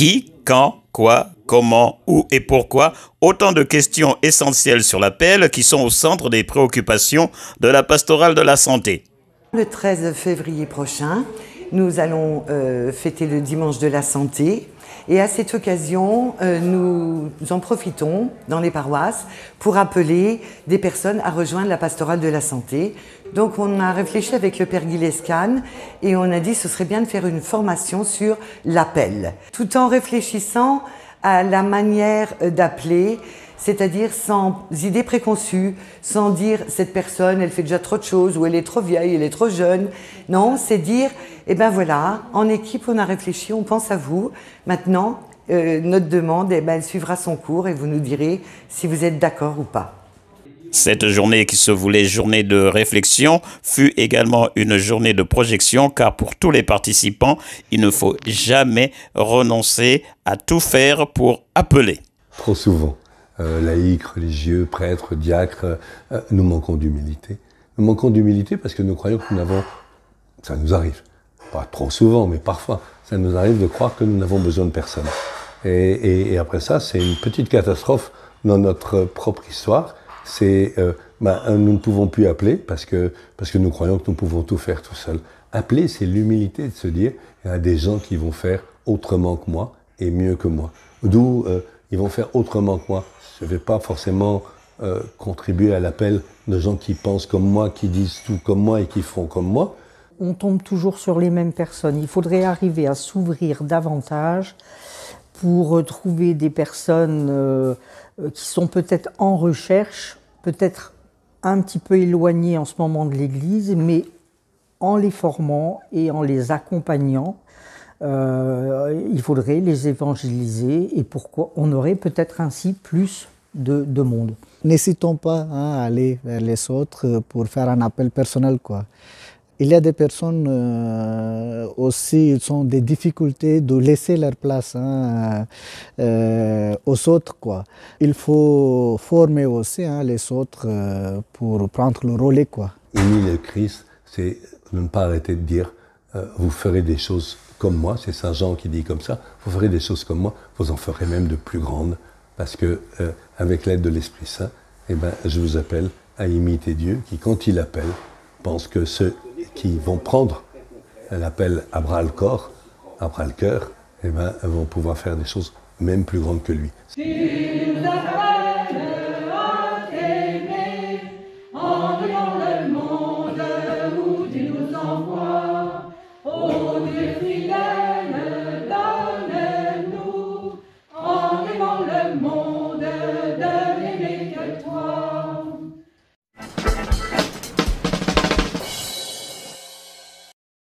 Qui, quand, quoi, comment, où et pourquoi, autant de questions essentielles sur l'appel qui sont au centre des préoccupations de la pastorale de la santé. Le 13 février prochain, nous allons fêter le dimanche de la santé. Et à cette occasion, nous en profitons dans les paroisses pour appeler des personnes à rejoindre la pastorale de la santé. Donc on a réfléchi avec le Père Guy Lescane et on a dit que ce serait bien de faire une formation sur l'appel, tout en réfléchissant à la manière d'appeler, c'est-à-dire sans idées préconçues, sans dire cette personne elle fait déjà trop de choses ou elle est trop vieille, elle est trop jeune. Non, c'est dire, eh ben voilà, en équipe on a réfléchi, on pense à vous. Maintenant, notre demande, eh ben, elle suivra son cours et vous nous direz si vous êtes d'accord ou pas. Cette journée qui se voulait journée de réflexion fut également une journée de projection car pour tous les participants, il ne faut jamais renoncer à tout faire pour appeler. Trop souvent, laïcs, religieux, prêtres, diacres, nous manquons d'humilité. Nous manquons d'humilité parce que nous croyons que nous n'avons... Ça nous arrive, pas trop souvent, mais parfois, ça nous arrive de croire que nous n'avons besoin de personne. Et après ça, c'est une petite catastrophe dans notre propre histoire. C'est nous ne pouvons plus appeler parce que nous croyons que nous pouvons tout faire tout seuls. Appeler, c'est l'humilité de se dire il y a des gens qui vont faire autrement que moi et mieux que moi. D'où ils vont faire autrement que moi. Je ne vais pas forcément contribuer à l'appel de gens qui pensent comme moi, qui disent tout comme moi et qui font comme moi. On tombe toujours sur les mêmes personnes. Il faudrait arriver à s'ouvrir davantage pour trouver des personnes qui sont peut-être en recherche, peut-être un petit peu éloignées en ce moment de l'Église, mais en les formant et en les accompagnant, il faudrait les évangéliser et pourquoi on aurait peut-être ainsi plus de monde. N'hésitons pas à aller vers les autres pour faire un appel personnel, quoi. Il y a des personnes aussi qui ont des difficultés de laisser leur place aux autres, quoi. Il faut former aussi les autres pour prendre le relais, quoi. Imiter le Christ, c'est de ne pas arrêter de dire vous ferez des choses comme moi, c'est Saint Jean qui dit comme ça, vous ferez des choses comme moi, vous en ferez même de plus grandes, parce que avec l'aide de l'Esprit Saint, eh ben, je vous appelle à imiter Dieu, qui quand il appelle, pense que ceux qui vont prendre l'appel à bras le corps, à bras le cœur, eh ben, vont pouvoir faire des choses même plus grandes que lui.